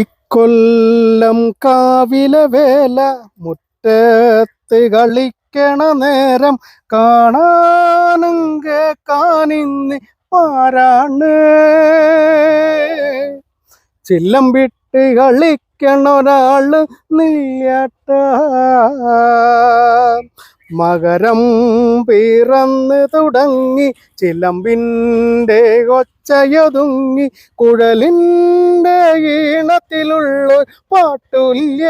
ഇക്കൊല്ലം കാവിലെ വേല മുറ്റത്ത് കളിക്കണ നേരം കാണാനും കേക്കാനിന്ന് പാരാണ്. ചില്ലം വിട്ട് കളിക്കണ ഒരാള് നെയ്യാട്ട. മകരം പിറന്ന് തുടങ്ങി ചിലമ്പിൻ്റെ ഒച്ചയൊതുങ്ങി കുഴലിൻ്റെ ഈണത്തിലുള്ള പാട്ടുല്യ.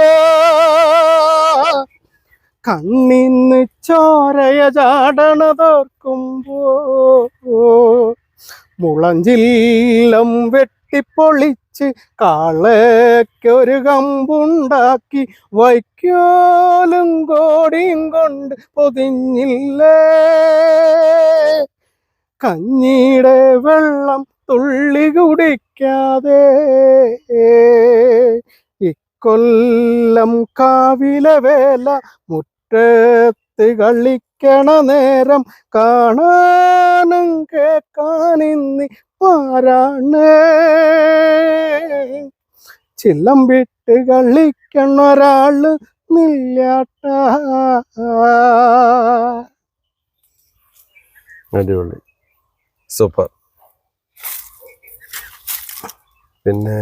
കണ്ണിന്ന് ചോരയ ചാടണതോർക്കുമ്പോ മുളഞ്ചില്ലം വെട്ടിപ്പൊളിച്ച് കാളയ്ക്കൊരു കമ്പുണ്ടാക്കി വൈക്കോലും കോടിയും കൊണ്ട് പൊതിഞ്ഞില്ലേ. കഞ്ഞിയുടെ വെള്ളം തുള്ളി കുടിക്കാതെ ഇക്കൊല്ലം കാവിലെ വേല മുറ്റത്ത് കളിക്കണ നേരം കാണാനും കേക്കാനിന്ന് പാരാണ്. ചില്ലം വിട്ട് കളിക്കണ ഒരാള് നെയ്യാട്ട. അടിപൊളി, സൂപ്പർ. പിന്നെ